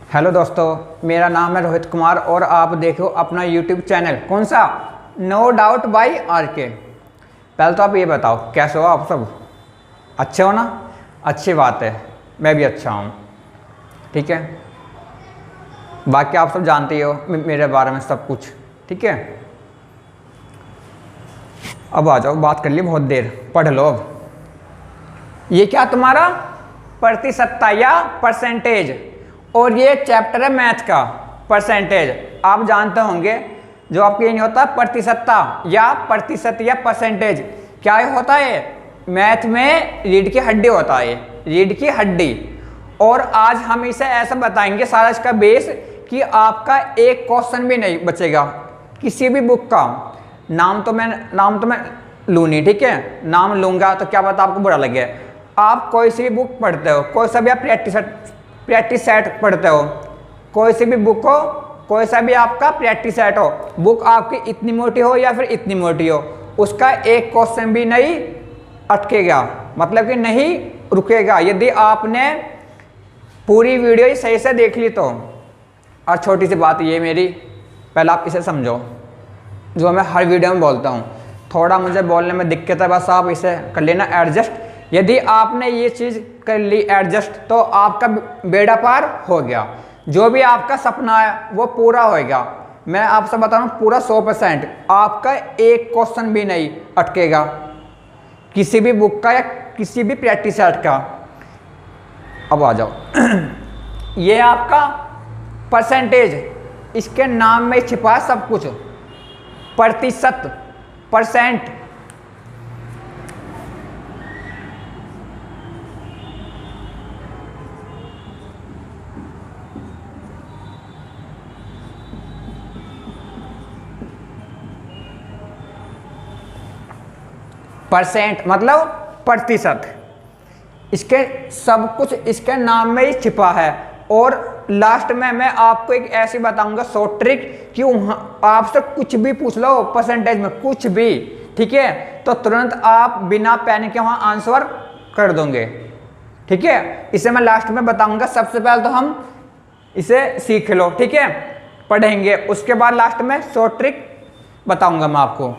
Hello दोस्तों, मेरा नाम है रोहित कुमार और आप देखो अपना यूट्यूब चैनल। कौन सा? नो डाउट बाई आर के। पहले तो आप ये बताओ कैसे हो आप सब? अच्छे हो ना? अच्छी बात है, मैं भी अच्छा हूँ। ठीक है, बाकी आप सब जानते ही हो मेरे बारे में सब कुछ। ठीक है, अब आ जाओ, बात कर ली बहुत देर, पढ़ लो अब। ये क्या तुम्हारा प्रतिशतता या परसेंटेज, और ये चैप्टर है मैथ का परसेंटेज। आप जानते होंगे जो आपके ये नहीं होता प्रतिशतता या प्रतिशत या परसेंटेज, क्या ये होता है? मैथ में रीढ़ की हड्डी होता है, रीढ़ की हड्डी। और आज हम इसे ऐसा बताएंगे सारा इसका बेस कि आपका एक क्वेश्चन भी नहीं बचेगा किसी भी बुक का। नाम तो मैं लूँ नहीं, ठीक है? नाम लूँगा तो क्या पता आपको बुरा लगे। आप कोई सी भी बुक पढ़ते हो, कोई सा भी आप प्रैक्टिस सेट पढ़ते हो, कोई सी भी बुक हो, कोई सा भी आपका प्रैक्टिस सेट हो, बुक आपकी इतनी मोटी हो या फिर इतनी मोटी हो, उसका एक क्वेश्चन भी नहीं अटकेगा, मतलब कि नहीं रुकेगा यदि आपने पूरी वीडियो सही से देख ली तो। और छोटी सी बात ये मेरी, पहले आप इसे समझो, जो मैं हर वीडियो में बोलता हूँ। थोड़ा मुझे बोलने में दिक्कत है, बस आप इसे कर लेना एडजस्ट। यदि आपने ये चीज़ कर ली एडजस्ट तो आपका बेड़ा पार हो गया, जो भी आपका सपना है वो पूरा होएगा। मैं आपसे बता रहा हूँ पूरा 100%। आपका एक क्वेश्चन भी नहीं अटकेगा किसी भी बुक का या किसी भी प्रैक्टिस सेट का। अब आ जाओ ये आपका परसेंटेज, इसके नाम में छिपा है सब कुछ। प्रतिशत, परसेंट। परसेंट मतलब प्रतिशत, इसके सब कुछ इसके नाम में ही छिपा है। और लास्ट में मैं आपको एक ऐसी बताऊंगा शॉर्ट ट्रिक कि आपसे कुछ भी पूछ लो परसेंटेज में, कुछ भी, ठीक है, तो तुरंत आप बिना पेन के वहां आंसर कर दोगे। ठीक है, इसे मैं लास्ट में बताऊंगा। सबसे पहले तो हम इसे सीख लो, ठीक है, पढ़ेंगे, उसके बाद लास्ट में शॉर्ट ट्रिक बताऊंगा मैं आपको।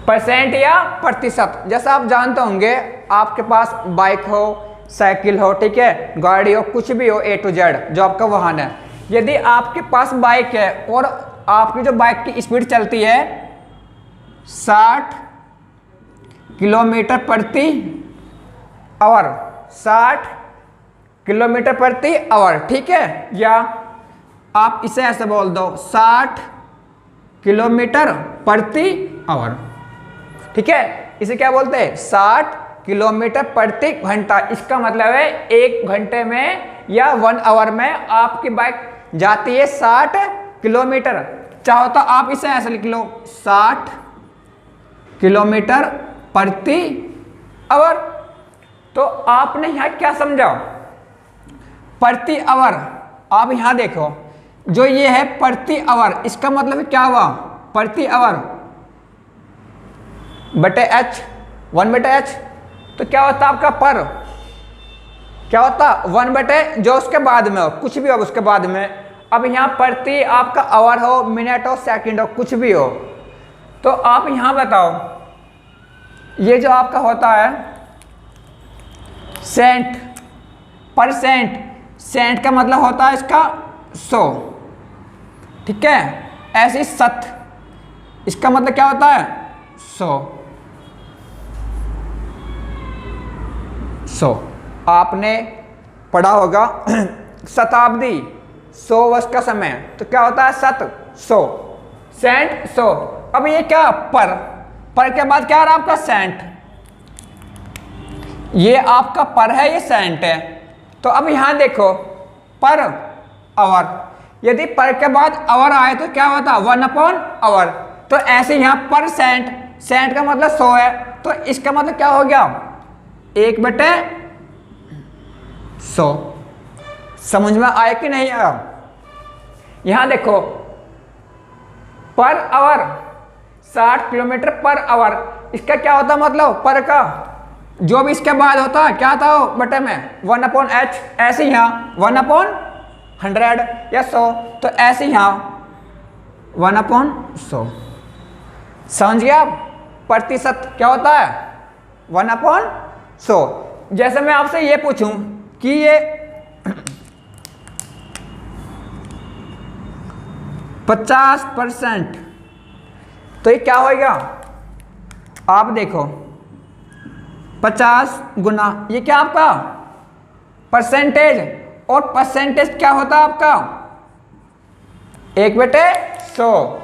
परसेंट या प्रतिशत, जैसा आप जानते होंगे, आपके पास बाइक हो, साइकिल हो, ठीक है, गाड़ी हो, कुछ भी हो, A to Z जो आपका वाहन है। यदि आपके पास बाइक है और आपकी जो बाइक की स्पीड चलती है 60 किलोमीटर प्रति आवर, 60 किलोमीटर प्रति आवर, ठीक है, या आप इसे ऐसे बोल दो 60 किलोमीटर प्रति आवर, ठीक है। इसे क्या बोलते हैं? 60 किलोमीटर प्रति घंटा। इसका मतलब है 1 घंटे में या 1 आवर में आपकी बाइक जाती है 60 किलोमीटर। चाहो तो आप इसे ऐसे लिख लो 60 किलोमीटर प्रति आवर। तो आपने यहां क्या समझा? प्रति आवर। आप यहां देखो, जो ये है प्रति आवर, इसका मतलब क्या हुआ? प्रति आवर बटे h, 1 बटे h, तो क्या होता आपका पर? क्या होता? 1 बटे जो उसके बाद में हो, कुछ भी हो उसके बाद में। अब यहाँ प्रति आपका आवर हो, मिनट हो, सेकंड हो, कुछ भी हो, तो आप यहाँ बताओ, ये जो आपका होता है सेंट, परसेंट, सेंट का मतलब होता है इसका 100, ठीक है। ऐसे शत, इसका मतलब क्या होता है? 100। आपने पढ़ा होगा शताब्दी, 100 वर्ष का समय, तो क्या होता है? शत, 100, सेंट, 100। अब ये क्या? पर के बाद क्या आ रहा है आपका? सेंट। ये आपका पर है, ये सेंट है। तो अब यहां देखो, पर आवर, यदि पर के बाद आवर आए तो क्या होता? 1 अपॉन आवर। तो ऐसे यहां पर सेंट, सेंट का मतलब 100 है, तो इसका मतलब क्या हो गया? 1 बटे 100। समझ में आया कि नहीं आया? यहां देखो, per hour 60 kilometre per hour, इसका क्या होता मतलब? पर का जो भी इसके बाद होता है क्या था वो बटे में 1/h, ऐसे ही यहाँ 1/100 या 100, तो ऐसे ही यहाँ 1/100। समझ गया आप? प्रतिशत क्या होता है 1/100। जैसे मैं आपसे ये पूछूं कि ये 50%, तो ये क्या होगा? आप देखो 50 गुना ये क्या आपका परसेंटेज, और परसेंटेज क्या होता है आपका 1/100।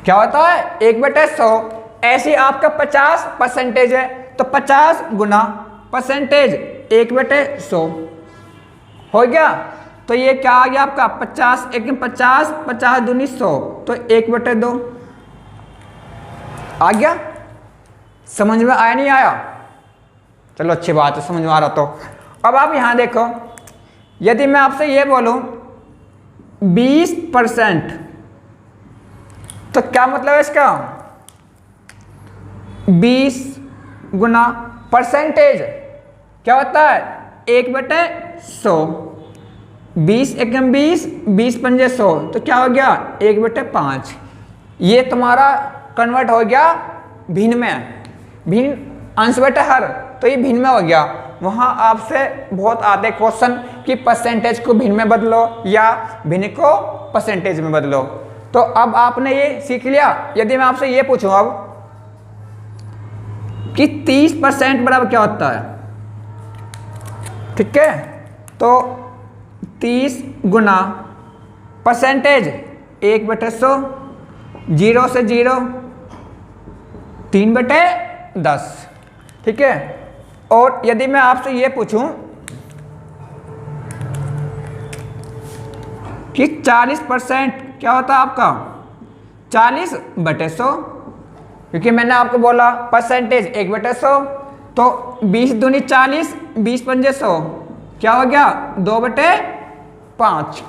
क्या होता है 1/100। ऐसे आपका 50% है तो 50 गुना परसेंटेज 1/100 हो गया। तो ये क्या आ गया आपका 50, 50, 50 दूनी 100, तो 1/2 आ गया। समझ में आया नहीं आया? चलो अच्छी बात है, समझ में आ रहा। तो अब आप यहां देखो, यदि मैं आपसे ये बोलूं 20%, तो क्या मतलब है इसका 20 गुना परसेंटेज क्या होता है 1/100। 20 एकम 20, 20 पंजे 100, तो क्या हो गया 1/5। ये तुम्हारा कन्वर्ट हो गया भिन्न में, भिन्न अंश बटे हर, तो ये भिन्न में हो गया। वहाँ आपसे बहुत आते क्वेश्चन कि परसेंटेज को भिन्न में बदलो या भिन्न को परसेंटेज में बदलो। तो अब आपने ये सीख लिया। यदि मैं आपसे ये पूछूं अब कि 30% बराबर क्या होता है, ठीक है, तो 30 गुना परसेंटेज 1/100, 0 से 0 3/10, ठीक है। और यदि मैं आपसे ये पूछूं कि 40% क्या होता है आपका 40/100, क्योंकि मैंने आपको बोला परसेंटेज 1/100, तो 20 दूनी 40, 20 पंजे 100, क्या हो गया 2/5।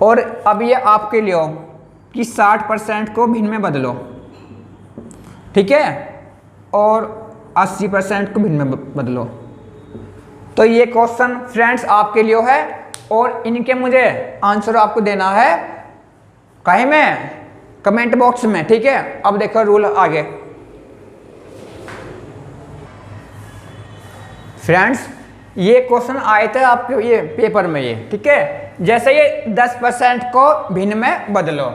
और अब ये आपके लिए हो कि 60% को भिन्न में बदलो, ठीक है, और 80% को भिन्न में बदलो। तो ये क्वेश्चन फ्रेंड्स आपके लिए है, और इनके मुझे आंसर आपको देना है कहीं में कमेंट बॉक्स में, ठीक है। अब देखो रूल आगे फ्रेंड्स, ये क्वेश्चन आए थे आपके ये पेपर में, ये ठीक है। जैसे ये 10% को भिन्न में बदलो,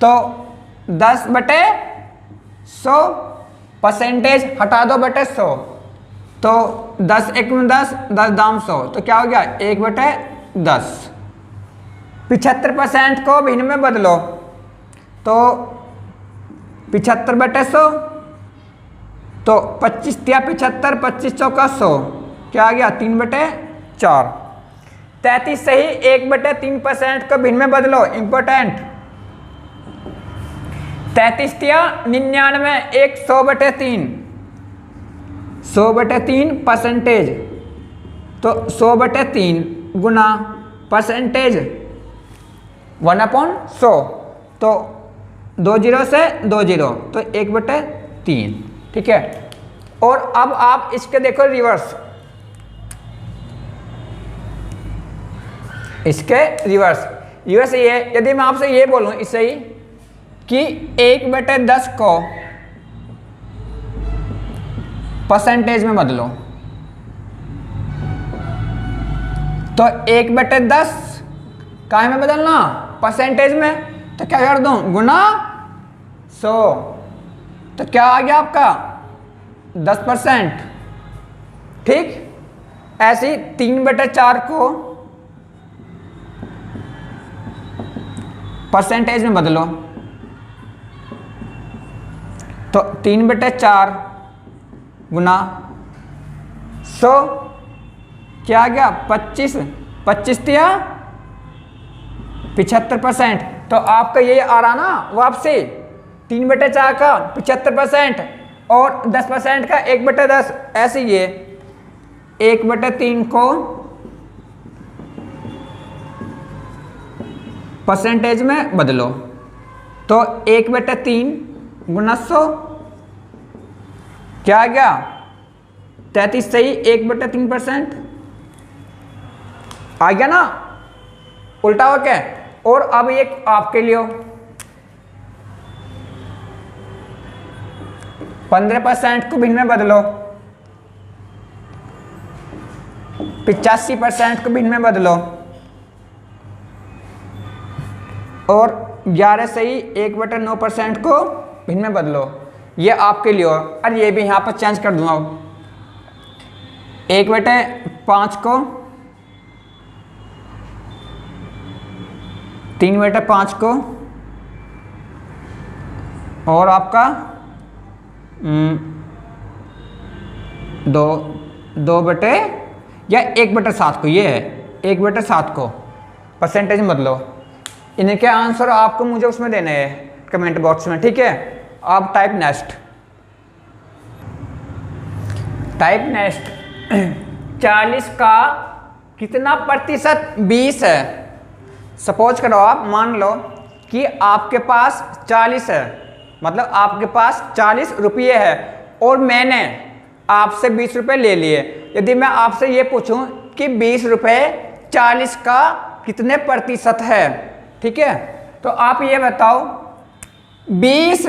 तो 10/100 परसेंटेज हटा दो बटे 100, तो 10 एक में 10, 10 दाम 100, तो क्या हो गया 1/10। 75% को भिन्न में बदलो, तो 75/100, तो 25 या 75, 25 चौका 100, क्या आ गया 3/4। 33 से ही 1/3% को भिन्न में बदलो, इंपॉर्टेंट। 33 या 99, 100/3, 100/3 परसेंटेज, तो 100/3 गुना परसेंटेज 1/100, तो 2 0 से 2 0, तो 1/3, ठीक है। और अब आप इसके देखो रिवर्स, इसके रिवर्स ये, यदि मैं आपसे ये बोलूं इससे ही कि 1/10 को परसेंटेज में बदलो, तो 1/10 काहे में बदलना परसेंटेज में, तो क्या कर दूं गुना 100, तो क्या आ गया आपका 10%, ठीक। ऐसे 3/4 को परसेंटेज में बदलो, तो 3/4 गुना 100, क्या आ गया 25, 25 या 75%, तो आपका ये आ रहा ना वापसी 3/4 का 75% और 10% का 1/10, ऐसे ये 1/3 को परसेंटेज में बदलो, तो 1/3 गुना 100, क्या आ गया 33 सही, 1/3% आ गया ना, उल्टा हो क्या। और अब ये आपके लिए हो 15% को भिन्न में बदलो, 85% को भिन्न में बदलो, और 11 सही 1/9% को भिन्न में बदलो। ये आपके लिए हो। और ये भी यहाँ पर चेंज कर दूंगा, 1/5 को 3/5 को, और आपका 1/7 को, ये है 1/7 को परसेंटेज में बदलो। इनके आंसर आपको मुझे उसमें देने हैं कमेंट बॉक्स में, ठीक है। आप टाइप नेक्स्ट, 40 का कितना प्रतिशत 20 है। सपोज करो, आप मान लो कि आपके पास 40 है, मतलब आपके पास 40 रुपये है और मैंने आपसे 20 रुपये ले लिए। यदि मैं आपसे ये पूछूं कि 20 रुपये 40 का कितने प्रतिशत है, ठीक है, तो आप ये बताओ 20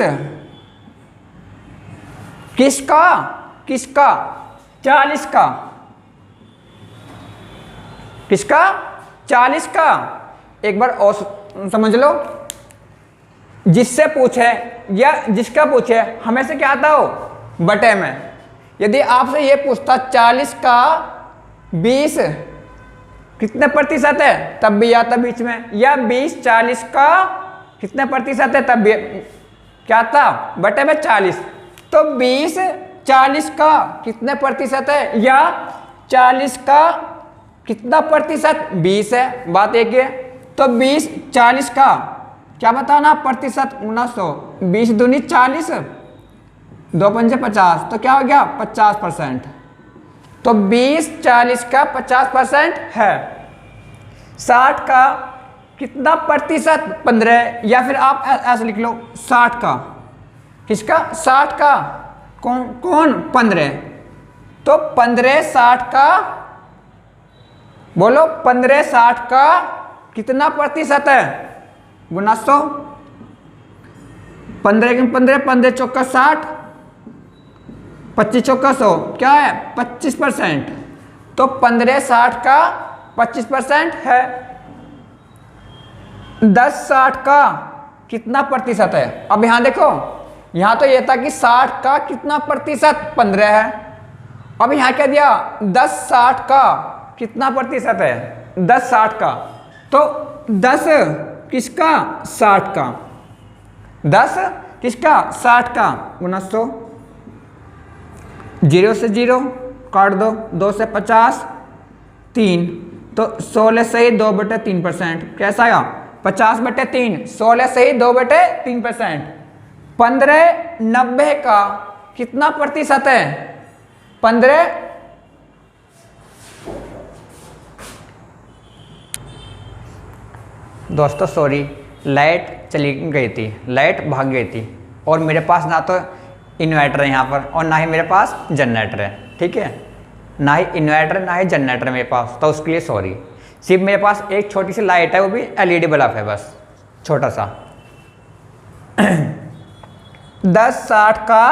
किसका 40 का, किसका 40 का। एक बार और समझ लो, जिससे पूछे या जिसका पूछे हमेशा क्या आता हो बटे में। यदि आपसे ये पूछता 40 का 20 कितने प्रतिशत है, तब भी आता बीच में, या 20 40 का कितने प्रतिशत है, तब भी क्या था बटे में 40। तो 20 40 का कितने प्रतिशत है, या 40 का कितना प्रतिशत 20 है, बात एक है। तो 20 40 का क्या बताना प्रतिशत, 100, 20 दूनी 40, 2 पंजे 50, तो क्या हो गया 50%। तो 20 40 का 50% है। 60 का कितना प्रतिशत 15, या फिर आप ऐसे लिख लो 60 का, किसका 60 का, कौन 15, तो 15 60 का, बोलो 15 60 का कितना प्रतिशत है, गुना 100, 15 के 15, 15 चौका 60, 25 चौका 100, क्या है 25%। तो 15 60 का 25% है। 10 60 का कितना प्रतिशत है। अब यहां देखो, यहां तो यह था कि 60 का कितना प्रतिशत 15 है। अब यहां क्या दिया 10 60 का कितना प्रतिशत है, 10 60 का, तो 10 किसका 60 का, 10 किसका 60 का, गुना 100, 0 से 0 काट दो, 2 से 50, 3, तो 16 सही 2/3%, कैसा आया 50/3, 16 सही 2/3%। 15 90 का कितना प्रतिशत है, 15 दोस्तों सॉरी, लाइट चली गई थी, लाइट भाग गई थी, और मेरे पास ना तो इन्वर्टर है यहाँ पर और ना ही मेरे पास जनरेटर है, ठीक है, ना ही इन्वर्टर ना ही जनरेटर है मेरे पास, तो उसके लिए सॉरी। सिर्फ मेरे पास एक छोटी सी लाइट है, वो भी LED बल्ब है, बस छोटा सा। 10 60 का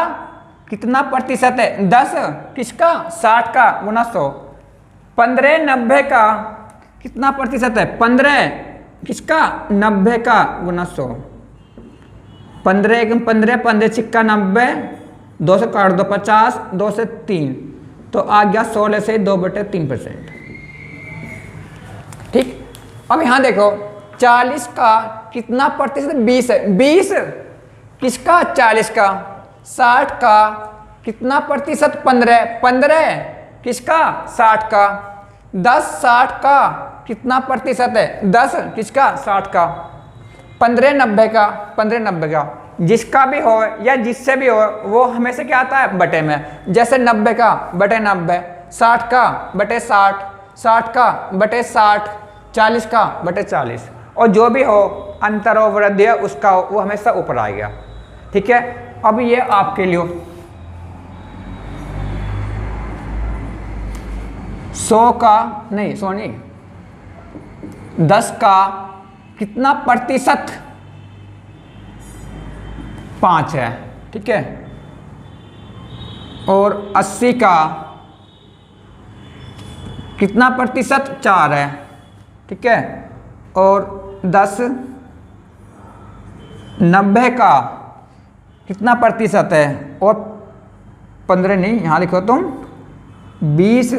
कितना प्रतिशत है, 10 किसका 60 का, गुना 100। 15 90 का कितना प्रतिशत है, 15 किसका 90 का, गुना 100। 15 1 15, 15 छिक्का 90, 2 से काट दो 50, 2 से 3, तो आ गया 16 से 2/3%, ठीक। अब यहां देखो 40 का कितना प्रतिशत 20 है, 20 किसका 40 का। 60 का कितना प्रतिशत 15, 15 किसका 60 का। 10 60 का कितना प्रतिशत है, 10 किसका 60 का। 15 90 का, 15 90 का, जिसका भी हो या जिससे भी हो वो हमेशा क्या आता है बटे में। जैसे 90 का बटे 90, 60 का बटे 60, 60 का बटे 60, 40 का बटे 40, और जो भी हो अंतर हो वृद्धि है उसका वो हमेशा ऊपर आएगा, ठीक है। अब ये आपके लिए 100 का नहीं 100 नहीं 10 का कितना प्रतिशत 5 है, ठीक है, और 80 का कितना प्रतिशत 4 है, ठीक है, और 90 का कितना प्रतिशत है, और 15 नहीं, यहाँ लिखो तुम 20,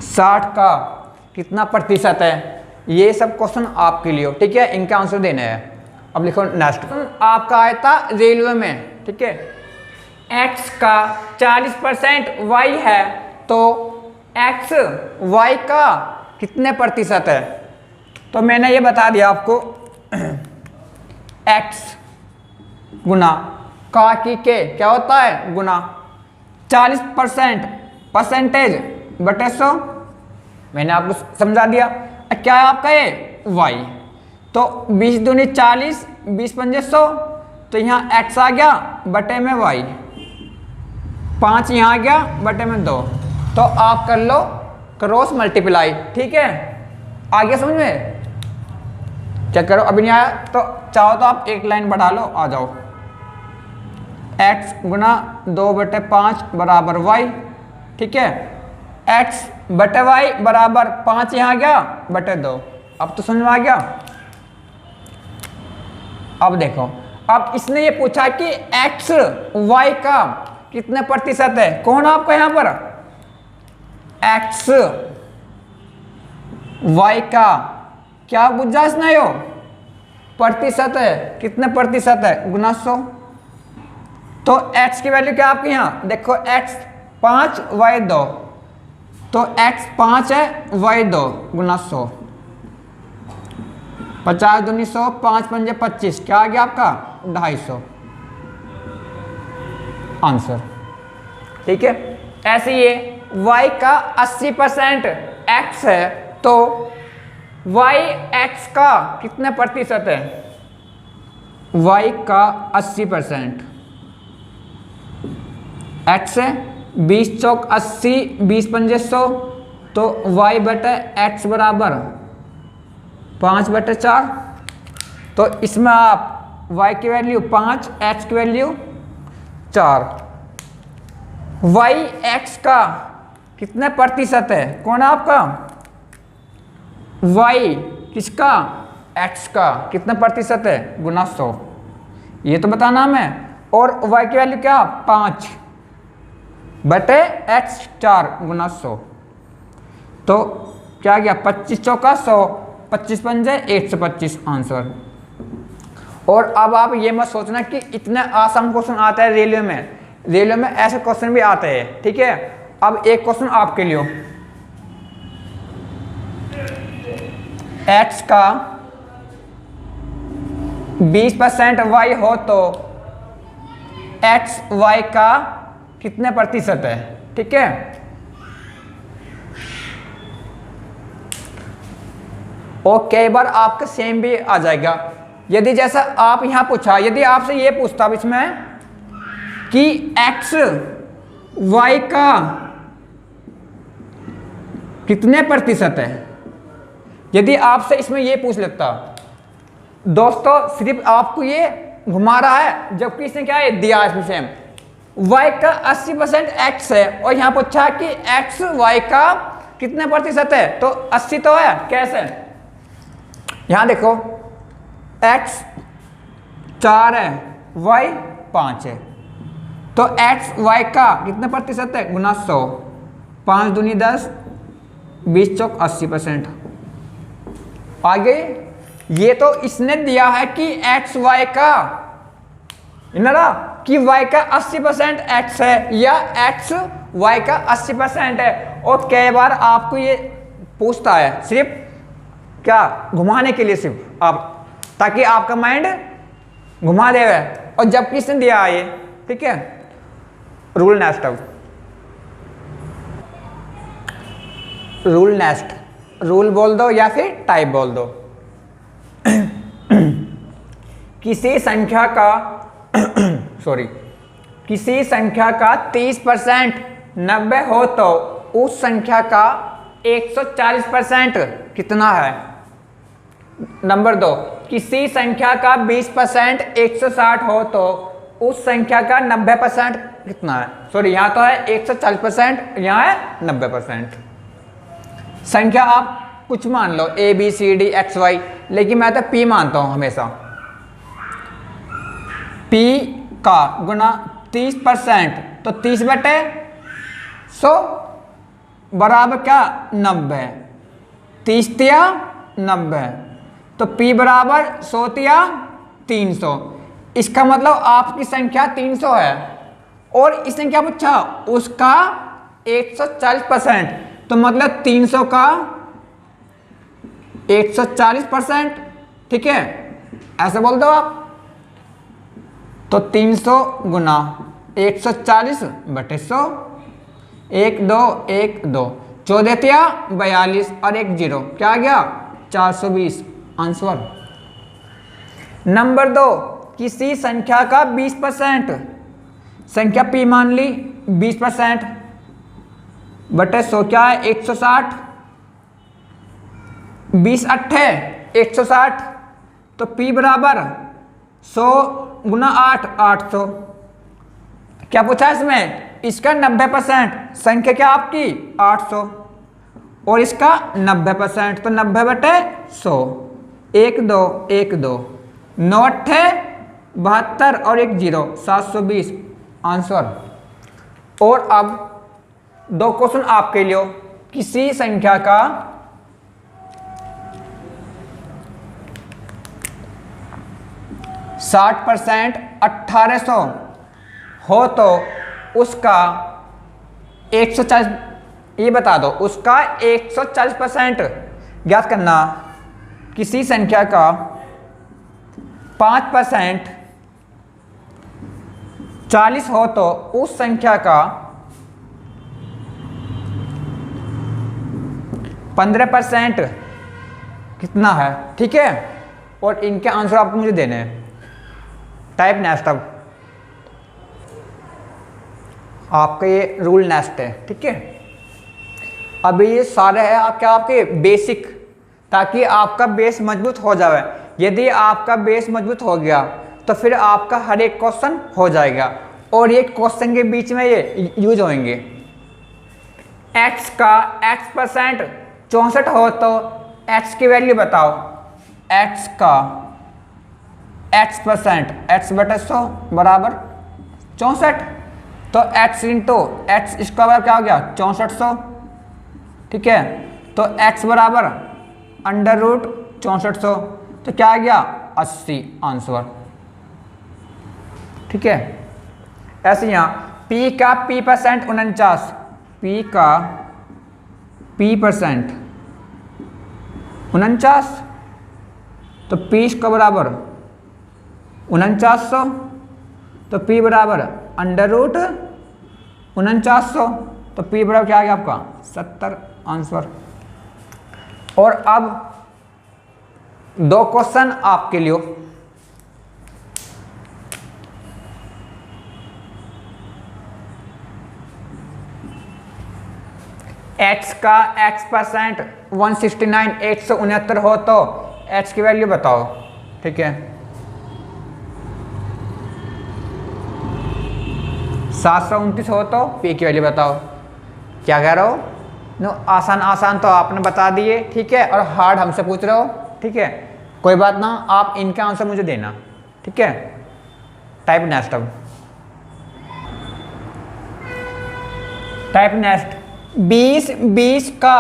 60 का कितना प्रतिशत है। ये सब क्वेश्चन आपके लिए हो, ठीक है, इनका आंसर देना है। अब लिखो नेक्स्ट, आपका आया था रेलवे में, ठीक है, x का 40% y है, तो x y का कितने प्रतिशत है। तो मैंने ये बता दिया आपको x गुना का की के क्या होता है गुना 40% परसेंटेज बटे 100, मैंने आपको समझा दिया। क्या है आपका ये y, तो 20 दूनी 40, 20 पंजे 100, तो यहाँ x आ गया बटे में y, 5 यहाँ आ गया बटे में 2, तो आप कर लो क्रॉस मल्टीप्लाई, ठीक है, आ गया समझ में। चेक करो, अभी नहीं आया तो चाहो तो आप एक लाइन बढ़ा लो, आ जाओ। x गुना 2/5 बराबर y, ठीक है, x बटे y बराबर 5 यहाँ गया बटे 2। अब तो समझ में आ गया। अब देखो, अब इसने ये पूछा कि x y का कितने प्रतिशत है। कौन आपका यहाँ पर x y का क्या बुझा इसने, यो प्रतिशत है, कितने प्रतिशत है गुना 100। तो x की वैल्यू क्या आपके यहाँ देखो, x 5 y 2, तो x 5 है y 2 गुना 100, 50 दूनी 100, 5 पंजे 25, क्या आ गया आपका 250 आंसर, ठीक है। ऐसे ये y का 80% x है, तो y x का कितने प्रतिशत है, y का 80% x है, 20 चौक 80, 20 पंजे 100, तो y बटे x बराबर 5/4। तो इसमें आप y की वैल्यू 5, x की वैल्यू 4। y x का कितने प्रतिशत है, कौन है आपका y किसका x का कितने प्रतिशत है गुना 100, ये तो बताना हमें। और y की वैल्यू क्या 5 बटे x 4 गुना 100, तो क्या गया 25 चौका 100, 25 पंजे 125 आंसर। और अब आप ये मत सोचना कि इतने आसान क्वेश्चन आता है रेलवे में, रेलवे में ऐसे क्वेश्चन भी आते हैं, ठीक है। अब एक क्वेश्चन आपके लिए, x का 20% y हो तो x y का कितने प्रतिशत है, ठीक है। और कई बार आपका सेम भी आ जाएगा। यदि जैसा आप यहां पूछा, यदि आपसे ये पूछता इसमें कि x y का कितने प्रतिशत है, यदि आपसे इसमें ये पूछ लेता, दोस्तों सिर्फ आपको ये घुमा रहा है, जबकि इसने क्या है दिया इसमें सेम, y का 80% x है, और यहां पूछा कि x y का कितने प्रतिशत है, तो 80 तो है, कैसे, यहां देखो x 4 है, y 5 है, तो x y का कितने प्रतिशत है गुना 100, 5 दूनी 10, 20 चौक 80%। आगे ये तो इसने दिया है कि x y का ना कि y का 80% x है या x y का 80% है। और कई बार आपको ये पूछता है सिर्फ क्या घुमाने के लिए, सिर्फ आप ताकि आपका माइंड घुमा दे, और जबकि इसने दिया है ये, ठीक है। रूल नेक्स्ट, अब रूल नेक्स्ट, रूल बोल दो या फिर टाइप बोल दो। किसी संख्या का सॉरी किसी संख्या का 30% 90 हो तो उस संख्या का 140% कितना है। नंबर 2, किसी संख्या का 20% 160 हो तो उस संख्या का 90% कितना है। सॉरी, यहाँ तो है 140%, यहाँ है 90%। संख्या आप कुछ मान लो A B C D X Y, लेकिन मैं तो P मानता हूँ हमेशा। P का गुना 30%, तो 30/100 बराबर क्या 90। 30 तिया 90, तो P बराबर 100 तिया 300। इसका मतलब आपकी संख्या 300 है और इसने क्या पूछा, उसका 140%, तो मतलब 300 का 140%। ठीक है, ऐसे बोल दो आप। तो 300 गुना 140/100, 1 2 1 2, 14 तिया 42 और 1 0, क्या आ गया 420 आंसर। नंबर 2, किसी संख्या का 20%, संख्या P मान ली 20% बटे 100 क्या है 160, 20 8 160, तो P बराबर 100 गुना 8 800। क्या पूछा इसमें, इसका 90%, संख्या क्या आपकी 800 और इसका 90%, तो 90/100, 1 2 1 2, 9 8 72 और 1 0, 720 आंसर। और अब 2 क्वेश्चन आपके लिए। किसी संख्या का 60% 1800 हो तो उसका 140, ये बता दो, उसका 140% ज्ञात करना। किसी संख्या का 5% 40 हो तो उस संख्या का 15% कितना है। ठीक है, और इनके आंसर आपको मुझे देने हैं। Type next. अब आपका ये रूल नेक्स्ट है। ठीक है, अभी ये सारे है आपके बेसिक, ताकि आपका बेस मजबूत हो जाए। यदि आपका बेस मजबूत हो गया तो फिर आपका हर एक क्वेश्चन हो जाएगा और ये क्वेश्चन के बीच में ये यूज होंगे। x का x% 64 हो तो x की वैल्यू बताओ। x का x% x/100 बराबर 64, तो x इंटू x इसका बराबर क्या हो गया 6400। ठीक है, तो x बराबर √6400, तो क्या आ गया 80 आंसर। ठीक है, ऐसे यहाँ p का p% 49, p का p% 49, तो p इसका बराबर 4900, तो p बराबर √4900, तो p बराबर क्या आ गया आपका 70 आंसर। और अब 2 क्वेश्चन आपके लिए। x का x% 169 169 हो तो x की वैल्यू बताओ। ठीक है, 729 हो तो p की वैल्यू बताओ। क्या कह रहे हो, नो आसान आसान तो आपने बता दिए। ठीक है, और हार्ड हमसे पूछ रहे हो। ठीक है, कोई बात ना, आप इनका आंसर मुझे देना। ठीक है, टाइप नेक्स्ट। अब टाइप नेक्स्ट। 20 का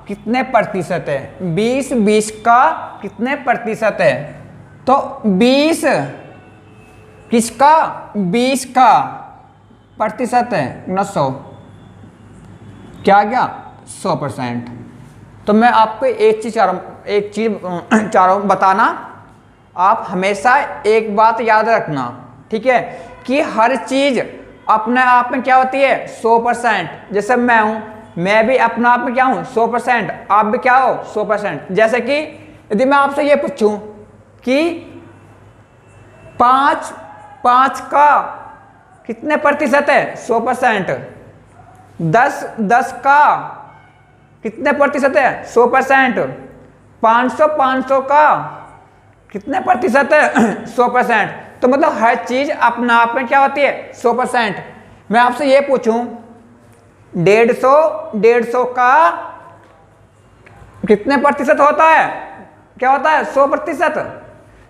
कितने प्रतिशत है। 20 का कितने प्रतिशत है, तो 20 किसका 20 का प्रतिशत है 900, क्या आ गया 100%। तो मैं आपको एक चीज़ चाह रहा हूँ बताना। आप हमेशा एक बात याद रखना। ठीक है, कि हर चीज़ अपने आप में क्या होती है 100%। जैसे मैं हूँ, मैं भी अपने आप में क्या हूँ 100%, आप भी क्या हो 100%। जैसे कि यदि मैं आपसे ये पूछूं कि 5 5 का कितने प्रतिशत है? 100%। 10 का कितने प्रतिशत है? 100%। 500 का कितने प्रतिशत है? 100%। तो मतलब हर चीज अपने आप में क्या होती है? 100%। मैं आपसे ये पूछूं 150 का कितने प्रतिशत होता है? क्या होता है? 100%।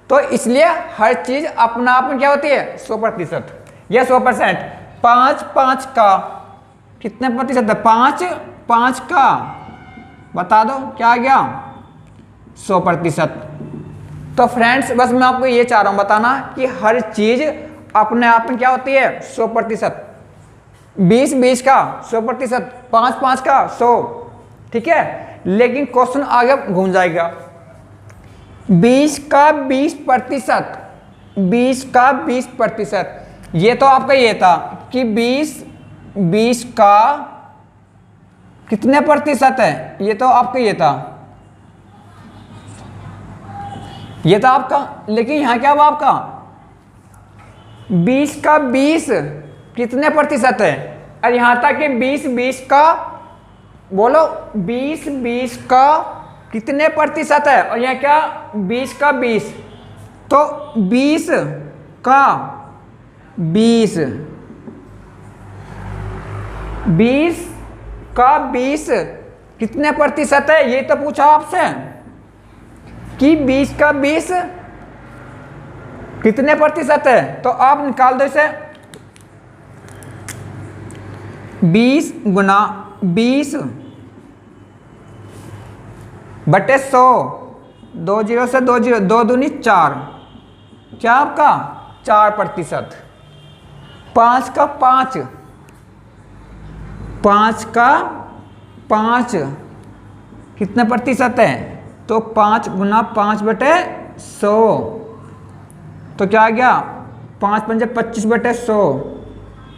तो इसलिए हर चीज अपने आप में क्या होती है? 100%। यह 100%। 5 का कितने प्रतिशत है? 5 का बता दो क्या आ गया? 100%। तो फ्रेंड्स बस मैं आपको ये चाह रहा हूं बताना कि हर चीज अपने आप में क्या होती है? 100%। 20 का 100%, 5 का 100। ठीक है, लेकिन क्वेश्चन आगे घूम जाएगा। 20 का 20%, 20 का 20%। ये तो आपका ये था कि 20 का कितने प्रतिशत है? ये तो आपका ये था, ये था आपका। लेकिन यहां क्या हुआ आपका? 20 का 20 कितने प्रतिशत है? और यहां तक कि 20 का बोलो, 20 का कितने प्रतिशत है? और यह क्या? 20 का 20। तो 20 का 20, 20 का 20 कितने प्रतिशत है? ये तो पूछा आपसे कि 20 का 20 कितने प्रतिशत है। तो आप निकाल दो इसे। 20 गुना 20 बटे 100, 2 0 से 2 0, 2 दूनी 4, क्या आपका? 4%। 5 का 5, 5 का 5 कितने प्रतिशत है? तो 5 गुना 5 बटे 100, तो क्या आ गया? 5 पंजे 25 बटे 100,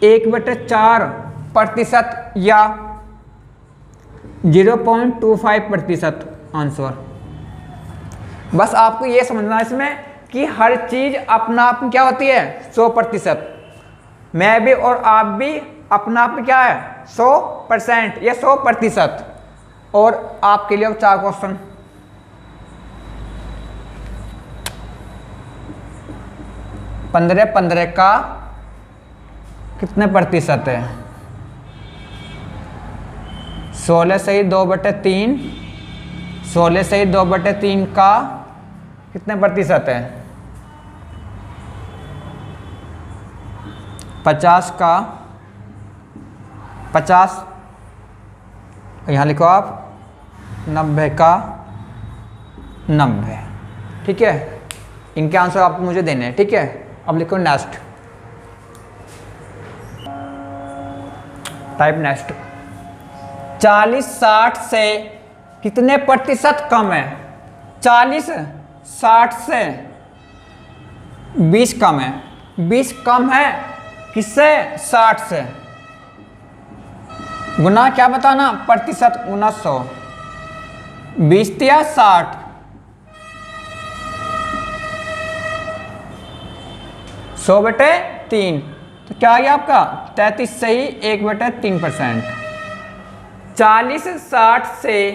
1/4% या 0.25% आंसर। बस आपको ये समझना है इसमें कि हर चीज अपना आप में क्या होती है? 100%। मैं भी और आप भी अपना आप में क्या है? 100% या 100%। और आपके लिए 4 क्वेश्चन। 15 का कितने प्रतिशत है? 16 सही 2/3, 16 सही 2/3 का कितने प्रतिशत है? 50 का 50, यहाँ लिखो आप 90 का 90। ठीक है, इनके आंसर आपको मुझे देने हैं। ठीक है, अब लिखो नेक्स्ट, टाइप नेक्स्ट। 40-60 से कितने प्रतिशत कम है? 40-60 से 20 कम है। 20 कम है किससे? 60 से। गुना क्या बताना? प्रतिशत गुना 100। 20 या 60, 100/3, तो क्या आ गया आपका? 33 सही 1/3%। 40-60 से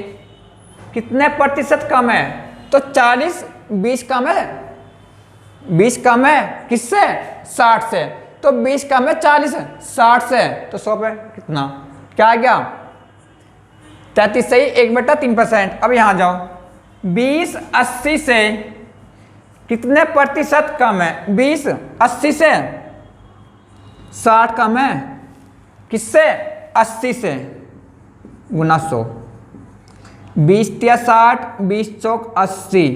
कितने प्रतिशत कम है? तो 40-20 कम है। 20 कम है किससे? 60 से। तो 20 कम है 40-60 से, तो 100 पे कितना? क्या आ गया? 33 सही 1/3%। अब यहां जाओ, 20-80 से कितने प्रतिशत कम है? 20-80 से 60 कम है किससे? 80 से, गुना 100। 20 या 60, 20 चौक 80,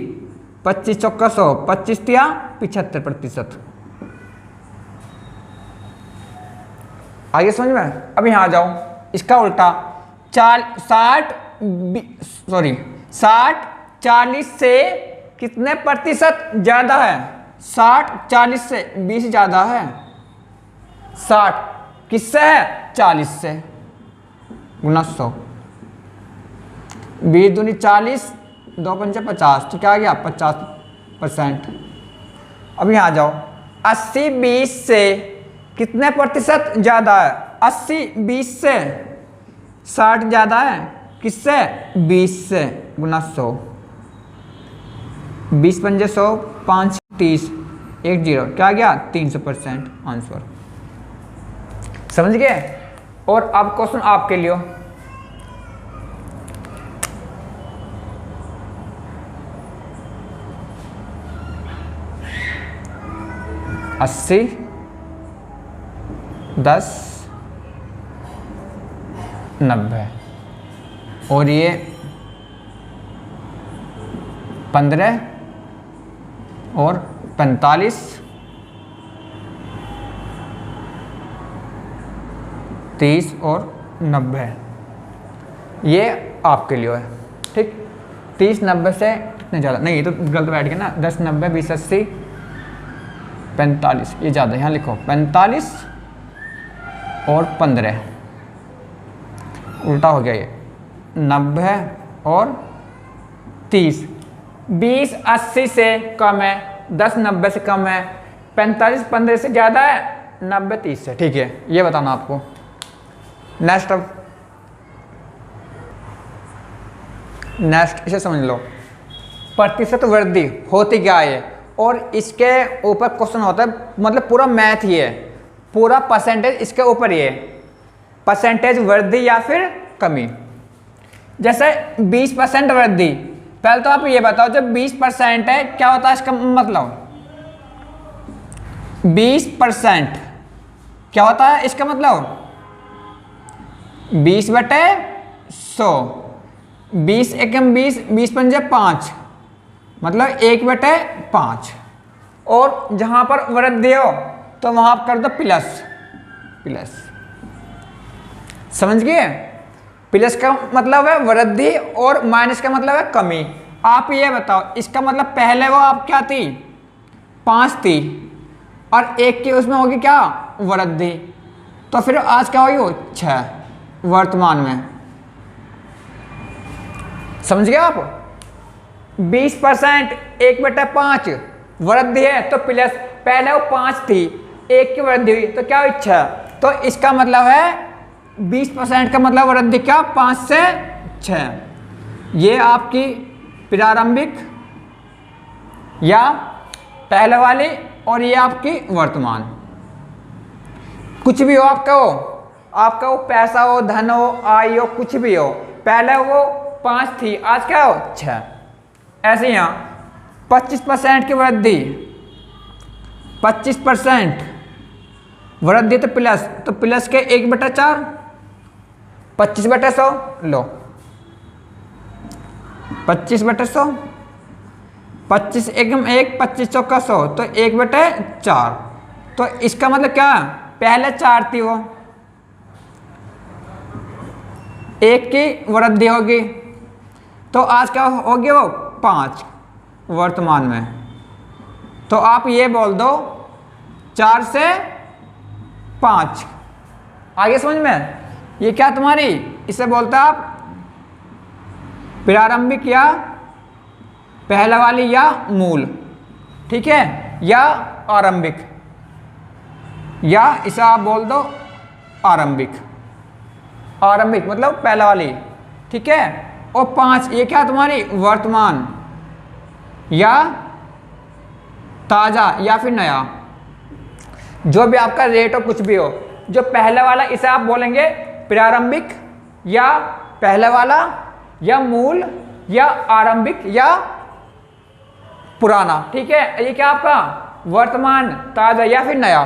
25 चौक 100, 25 या 75%। आगे समझ में? अब यहां आ जाओ, इसका उल्टा 60 40 से कितने प्रतिशत ज्यादा है? 60 40 से 20 ज्यादा है। 60 किससे है? 40 से, गुना 100। 20 दूनी 40, 2 पंजे 50, तो क्या आ गया? 50%। अब यहाँ आ जाओ, 80 20 से कितने प्रतिशत ज़्यादा है? 80 20 से 60 ज़्यादा है किससे? 20 से, गुना 100, 20 पंजे 100, 5 30, 1 0, क्या गया? 300% आंसर। समझ गए? और अब क्वेश्चन आपके लिए, 80 10 90 और ये 15 और 45 30 और 90, ये आपके लिए है। ठीक, 30 90 से कितने ज़्यादा? नहीं, ये तो गलत बैठ गया ना। 10 90 20 80 45, ये ज़्यादा, यहाँ लिखो 45 और 15, उल्टा हो गया ये, 90 और 30। 20 80 से कम है, 10 90 से कम है, 45 15 से ज़्यादा है, 90 30 से। ठीक है, ये बताना आपको। नेक्स्ट, अब नेक्स्ट इसे समझ लो, प्रतिशत वृद्धि होती क्या है, और इसके ऊपर क्वेश्चन होता है, मतलब पूरा मैथ ही है, पूरा परसेंटेज इसके ऊपर ही है, परसेंटेज वृद्धि या फिर कमी। जैसे 20% वृद्धि, पहले तो आप ये बताओ, जब 20% है क्या होता है इसका मतलब? 20% क्या होता है इसका मतलब? 20/100, 20 एकम 20, 20 पंजे 5, मतलब 1/5। और जहां पर वृद्धि हो तो वहां आप कर दो प्लस, प्लस। समझ गए? प्लस का मतलब है वृद्धि और माइनस का मतलब है कमी। आप ये बताओ, इसका मतलब पहले वो आप क्या थी? 5 थी, और 1 की उसमें होगी क्या? वृद्धि। तो फिर आज क्या होगी वो? 6 वर्तमान में। समझ गए आप? 20% 1/5 वृद्धि है तो प्लस, पहले वो 5 थी, 1 की वृद्धि हुई तो क्या हुई? 6। तो इसका मतलब है 20% का मतलब वृद्धि क्या? 5 से 6। ये आपकी प्रारंभिक या पहले वाली, और ये आपकी वर्तमान। कुछ भी हो आपका वो पैसा हो, धन हो, आय हो, कुछ भी हो, पहले वो 5 थी, आज क्या हो? 6। ऐसे यहाँ 25% की वृद्धि, 25% वृद्धि तो प्लस के 1/4, 25/100 लो, 25/100, 25 एकम 1, 25 चौका 100, तो 1/4। तो इसका मतलब क्या? पहले 4 थी, वो 1 की वृद्धि होगी, तो आज क्या होगी? वो 5 वर्तमान में। तो आप ये बोल दो 4 से 5। आगे समझ में? ये क्या तुम्हारी, इसे बोलता आप प्रारंभिक या पहला वाली या मूल। ठीक है, या आरंभिक, या इसे आप बोल दो आरंभिक। आरंभिक मतलब पहला वाली। ठीक है, और 5 ये क्या तुम्हारी? वर्तमान या ताज़ा या फिर नया, जो भी आपका रेट हो, कुछ भी हो। जो पहले वाला इसे आप बोलेंगे प्रारंभिक या पहले वाला या मूल या आरंभिक या पुराना। ठीक है, ये क्या आपका? वर्तमान, ताज़ा या फिर नया।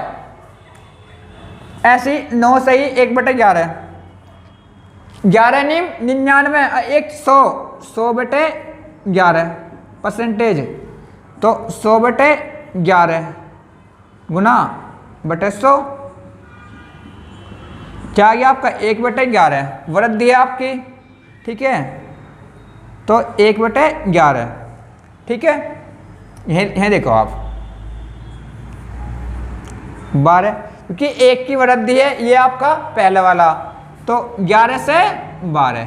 ऐसी 9 सही 1/11, 11 निम 99, 100, 100/11 परसेंटेज, तो 100/11 गुना बटे 100, क्या आ गया आपका? 1/11 वृद्धि है आपकी। ठीक है, तो 1/11। ठीक है, यह देखो आप 12, क्योंकि 1 की वृद्धि है, ये आपका पहला वाला, तो 11 से 12।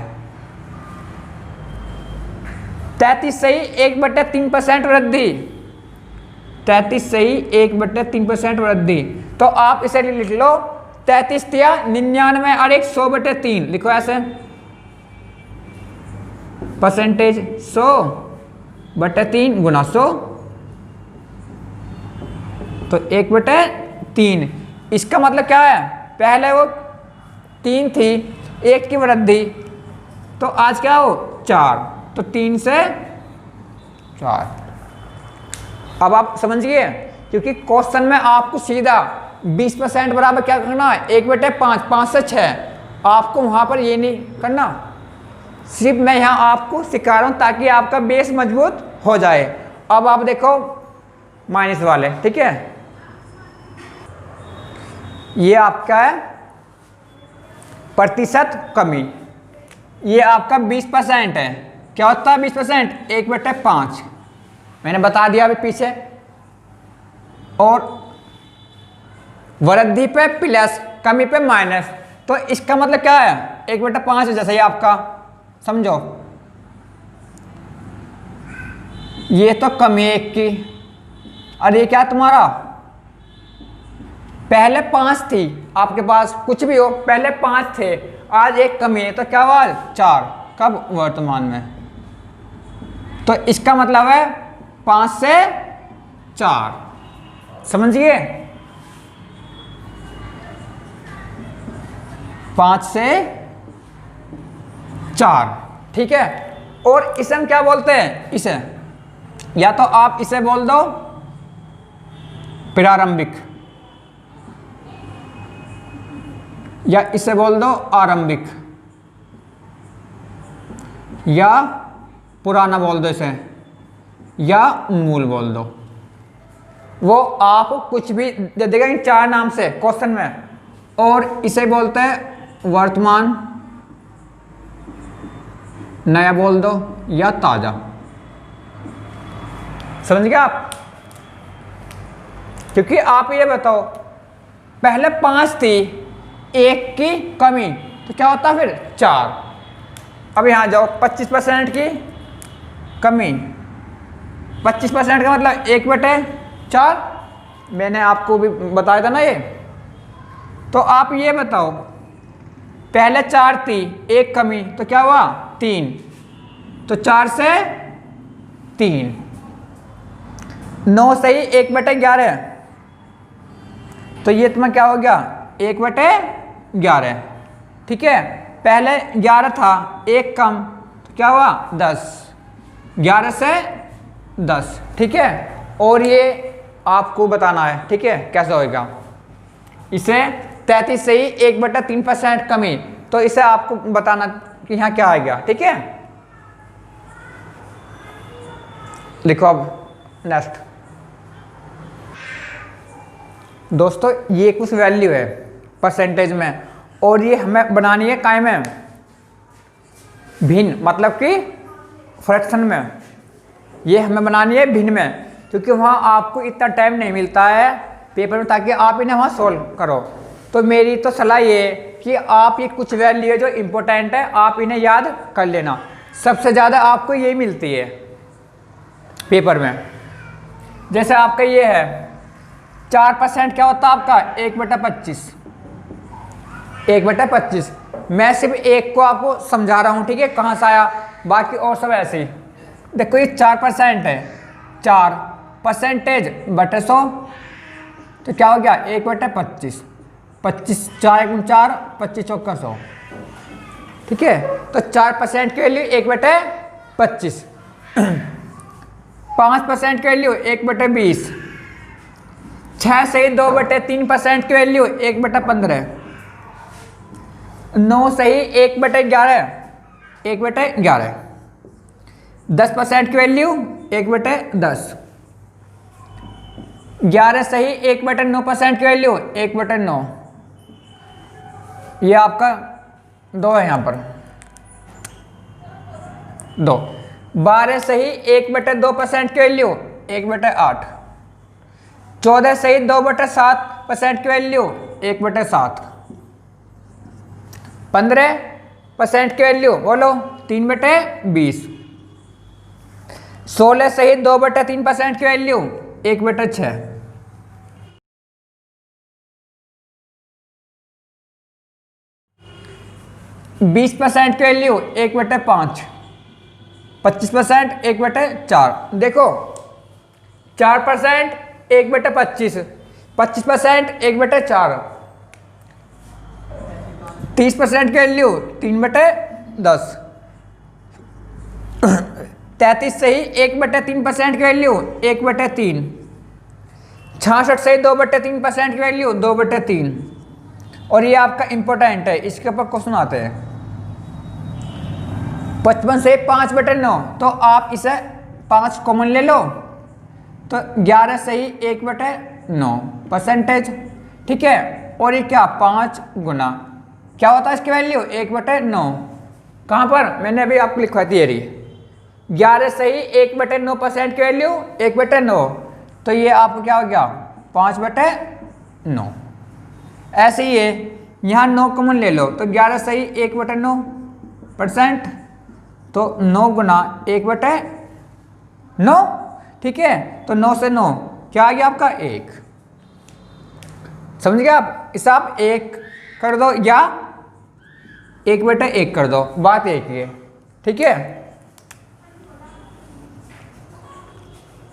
33 सही 1/3% वृद्धि, 33 सही 1/3% वृद्धि। तो आप इसे लिख लो 33 या 99 और 100/3 लिखो ऐसे। परसेंटेज 100/3 गुना 100 तो 1/3। इसका मतलब क्या है, पहले वो 3 थी, 1 की वृद्धि, तो आज क्या हो 4, तो 3 से 4। अब आप समझिए, क्योंकि क्वेश्चन में आपको सीधा 20% बराबर क्या करना है 1/5, 5 से 6। आपको वहां पर ये नहीं करना, सिर्फ मैं यहाँ आपको सिखा रहा हूँ ताकि आपका बेस मजबूत हो जाए। अब आप देखो माइनस वाले, ठीक है, ये आपका है प्रतिशत कमी, ये आपका 20% है। क्या होता है 20%? 1/5 मैंने बता दिया अभी पीछे। और वृद्धि पे प्लस, कमी पे माइनस, तो इसका मतलब क्या है 1/5 जैसे ही आपका समझो। ये तो कमी 1 की, और ये क्या तुम्हारा पहले 5 थी आपके पास, कुछ भी हो पहले 5 थे, आज 1 कमी है, तो क्या हुआ 4, कब वर्तमान में। तो इसका मतलब है 5 से 4, समझिए 5 से 4, ठीक है। और इसे हम क्या बोलते हैं, इसे या तो आप इसे बोल दो प्रारंभिक, या इसे बोल दो आरंभिक, या पुराना बोल दो इसे, या मूल बोल दो। वो आप कुछ भी दे देगा इन 4 नाम से क्वेश्चन में। और इसे बोलते हैं वर्तमान, नया बोल दो, या ताजा। समझ गए आप? क्योंकि आप ये बताओ पहले 5 थी, 1 की कमी, तो क्या होता है फिर 4। अब यहाँ जाओ 25% की कमी, 25% का मतलब 1/4, मैंने आपको भी बताया था ना ये। तो आप ये बताओ पहले 4 थी, 1 कमी, तो क्या हुआ 3, तो 4 से 3, 9 सही 1/11, तो ये तुम्हें क्या हो गया 1/11, ठीक है। पहले 11 था, 1 कम, तो क्या हुआ 10, 11 से 10, ठीक है। और ये आपको बताना है, ठीक है, कैसे होएगा। इसे 33 से ही 1/3% कमी, तो इसे आपको बताना कि यहाँ क्या आएगा, ठीक है। लिखो अब नेक्स्ट। दोस्तों ये कुछ वैल्यू है परसेंटेज में, और ये हमें बनानी है काय में, भिन्न, मतलब कि फ्रैक्शन में। ये हमें बनानी है भिन्न में, क्योंकि वहाँ आपको इतना टाइम नहीं मिलता है पेपर में ताकि आप इन्हें वहाँ सोल्व करो। तो मेरी तो सलाह ये है कि आप ये कुछ वैल्यू है जो इम्पोर्टेंट है आप इन्हें याद कर लेना। सबसे ज़्यादा आपको यही मिलती है पेपर में। जैसे आपका ये है 4% क्या होता है आपका 1/25, 1/25। मैं सिर्फ एक को आपको समझा रहा हूँ, ठीक है, कहाँ से आया, बाकी और सब ऐसे ही। देखो ये 4% है, 4% बटे 100, तो क्या हो गया 1/25, 25 4 × 4 25 × 100, ठीक है। तो 4% की वैल्यू 1/25, 5% की वैल्यू 1/20, 6 सही 2/3% की वैल्यू 1/15, 9 सही 1/11, 1/11, 10% की वैल्यू 1/10, 11 सही 1/9% की वैल्यू 1/9, ये आपका 2 है यहाँ पर 2। 12 सही 1/2% की वैल्यू 1/8, 14 सही 2/7% की वैल्यू 1/7, 15% की वैल्यू बोलो 3/20, 16 सही 2/3% की वैल्यू 1/6। 20% की वैल्यू 1/5। 25% 1/4। देखो 4% 1/25, 25% 1/4, 30% की वैल्यू 3/10, 33 सही 1/3% की वैल्यू 1/3, 66 सही 2/3% की वैल्यू 2/3। और ये आपका इंपॉर्टेंट है, इसके ऊपर क्वेश्चन आते हैं। 55 से 5/9, तो आप इसे 5 कॉमन ले लो, तो 11 सही 1/9 परसेंटेज। ठीक है, और ये क्या 5 गुना क्या होता है इसकी वैल्यू 1/9। कहाँ पर मैंने अभी आपको लिखवाई थी, ये रही 11 सही 1/9% की वैल्यू 1/9, तो ये आपको क्या हो गया 5/9। ऐसे ही है, यहाँ 9 कॉमन ले लो, तो 11 सही 1/9%, तो 9 गुना 1/9। ठीक है, तो 9 से 9 क्या आ गया आपका 1। समझ गए आप, इसे आप 1 कर दो या 1/1 कर दो, बात एक ही है। ठीक है,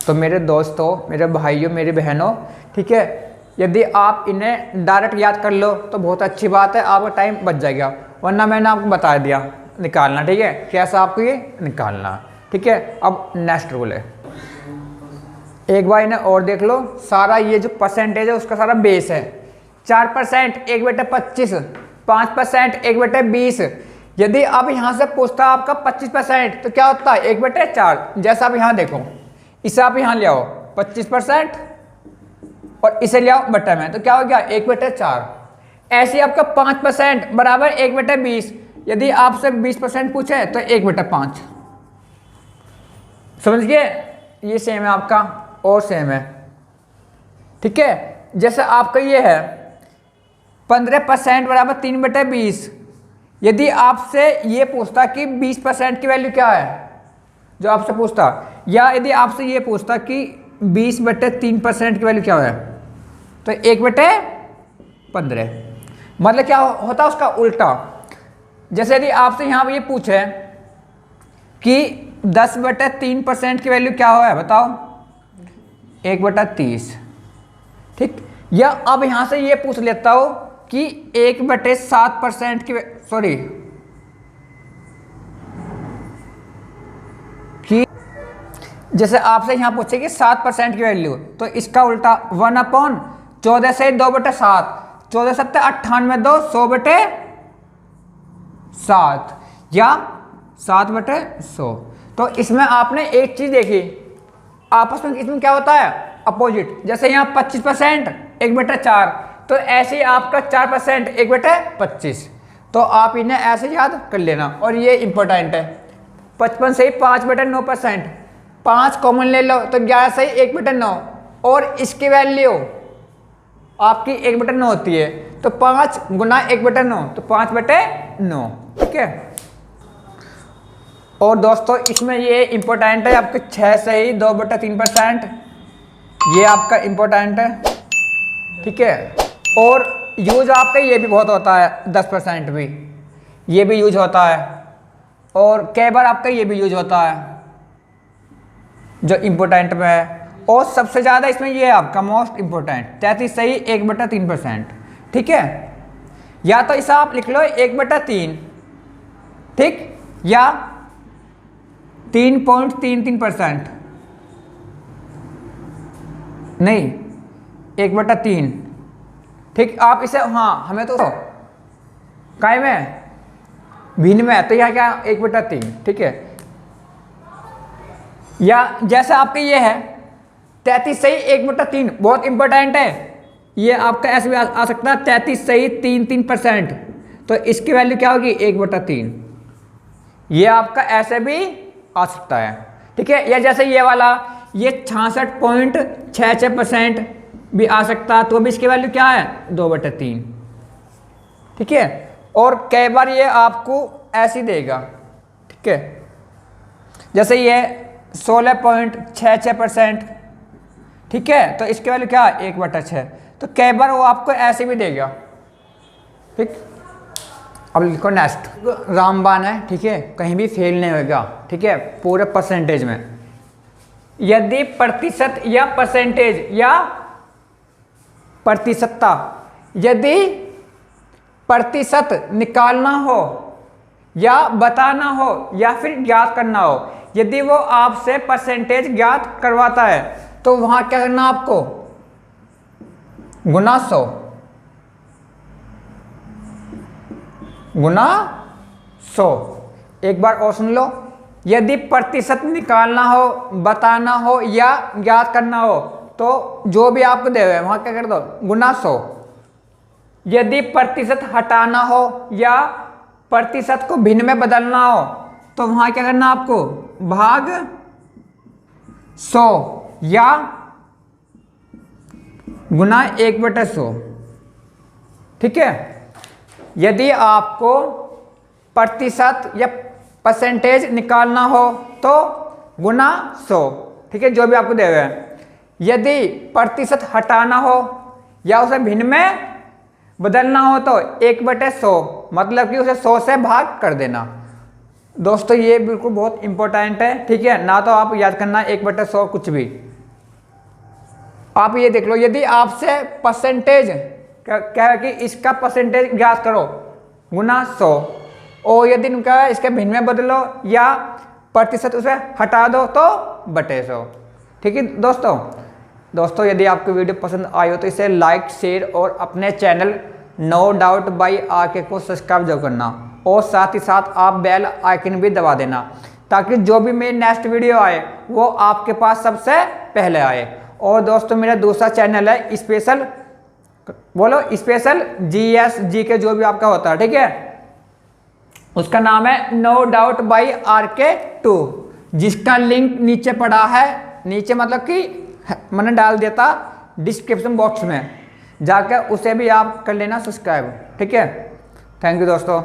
तो मेरे दोस्तों, मेरे भाइयों, मेरी बहनों, ठीक है, यदि आप इन्हें डायरेक्ट याद कर लो तो बहुत अच्छी बात है, आपका टाइम बच जाएगा, वरना मैंने आपको बता दिया निकालना। ठीक है, कैसा आपको ये निकालना। ठीक है, अब नेक्स्ट रूल है, एक बार इन्हें और देख लो। सारा ये जो परसेंटेज है उसका सारा बेस है। 4% 1/25, 5% 1/20। यदि अब यहाँ से पूछता आपका 25%, तो क्या होता है 1/4। जैसा आप यहाँ देखो, इसे आप यहाँ ले आओ 25% और इसे ले आओ बट्टे में, तो क्या हो गया 1/4। ऐसे आपका 5% बराबर 1/20। यदि आपसे 20% पूछे तो 1/5। समझ गए, ये सेम है आपका और सेम है। ठीक है, जैसे आपका ये है 15% बराबर 3/20। यदि आपसे ये पूछता कि 20% की वैल्यू क्या है, जो आपसे पूछता, या यदि आपसे ये पूछता कि 20/3% की वैल्यू क्या है, तो 1/15। मतलब क्या होता उसका उल्टा। जैसे यदि आपसे यहाँ ये पूछे कि 10/3% की वैल्यू क्या है, बताओ 1/30। ठीक, या अब यहाँ से ये पूछ लेता हो कि 1/7% की, सॉरी, कि जैसे आपसे यहाँ पूछे कि 7% की वैल्यू, तो इसका उल्टा 1/14 से 2/7, 14 7 98 2 100/7 या 7/100। तो इसमें आपने एक चीज देखी, आपस में इसमें क्या होता है अपोजिट। जैसे यहाँ 25% 1/4, तो ऐसे ही आपका 4% 1/25। तो आप इन्हें ऐसे याद कर लेना, और ये इंपॉर्टेंट है। 55 से 5/9%, 5 कॉमन ले लो, तो 11 से 1/9, और इसकी वैल्यू आपकी 1/9 होती है, तो 5 गुना 1/9, तो 5/9। ठीक है, और दोस्तों इसमें ये इंपॉर्टेंट है आपके 6 से ही 2/3%, ये आपका इंपॉर्टेंट है। ठीक है, और यूज आपका ये भी बहुत होता है, 10% भी ये भी यूज होता है, और कई बार आपका ये भी यूज होता है जो इंपॉर्टेंट में है। और सबसे ज़्यादा इसमें ये है आपका मोस्ट इंपॉर्टेंट 33 सही 1/3%। ठीक है, या तो इसे आप लिख लो 1/3, ठीक, या 3.33%, नहीं 1/3। ठीक, आप इसे, हाँ हमें तो काय में भिन्न में है, तो यहाँ क्या 1/3। ठीक है, या जैसे आपके ये है 33 सही 1/3, बहुत इंपॉर्टेंट है। ये आपका ऐसे भी आ सकता है 33 सही 3%, तो इसकी वैल्यू क्या होगी 1/3। ये आपका ऐसे भी आ सकता है। ठीक है, या जैसे ये वाला, ये 66.66% भी आ सकता है, तो भी इसकी वैल्यू क्या है 2/3। ठीक है, और कई बार ये आपको ऐसी देगा। ठीक है, जैसे ये 16.66%, ठीक है, तो इसकी वैल्यू क्या 1/6। तो कई बार वो आपको ऐसे भी देगा। ठीक, अब लिखो नेक्स्ट, रामबाण है, ठीक है, कहीं भी फेल नहीं होगा, ठीक है, पूरे परसेंटेज में। यदि प्रतिशत या परसेंटेज या प्रतिशतता, यदि प्रतिशत निकालना हो या बताना हो या फिर ज्ञात करना हो, यदि वो आपसे परसेंटेज ज्ञात करवाता है तो वहां क्या करना आपको, गुना 100, गुना 100। एक बार और सुन लो, यदि प्रतिशत निकालना हो, बताना हो या ज्ञात करना हो तो जो भी आपको दे हुए वहां क्या कर दो, गुना 100। यदि प्रतिशत हटाना हो या प्रतिशत को भिन्न में बदलना हो तो वहां क्या करना आपको, भाग 100 या गुना 1/100। ठीक है, यदि आपको प्रतिशत या परसेंटेज निकालना हो तो गुना 100। ठीक है, जो भी आपको दे हुए हैं। यदि प्रतिशत हटाना हो या उसे भिन्न में बदलना हो तो 1/100, मतलब कि उसे 100 से भाग कर देना। दोस्तों ये बिल्कुल बहुत इंपॉर्टेंट है। ठीक है, ना तो आप याद करना 1/100 कुछ भी, आप ये देख लो, यदि आपसे परसेंटेज क्या है कि इसका परसेंटेज ज्ञात करो, गुना 100, और यदि उनका इसके भिन्न में बदलो या प्रतिशत उसे हटा दो तो बटे 100। ठीक है दोस्तों, यदि आपको वीडियो पसंद आई हो तो इसे लाइक, शेयर और अपने channel no doubt by RK को सब्सक्राइब जरूर करना, और साथ ही साथ आप बेल आइकन भी दबा देना ताकि जो भी मेरी नेक्स्ट वीडियो आए वो आपके पास सबसे पहले आए। और दोस्तों मेरा दूसरा चैनल है स्पेशल GS GK जो भी आपका होता है, ठीक है, उसका नाम है नो डाउट बाई RK2, जिसका लिंक नीचे पड़ा है, नीचे मतलब कि मैंने डाल देता डिस्क्रिप्शन बॉक्स में, जाकर उसे भी आप कर लेना सब्सक्राइब। ठीक है, थैंक यू दोस्तों।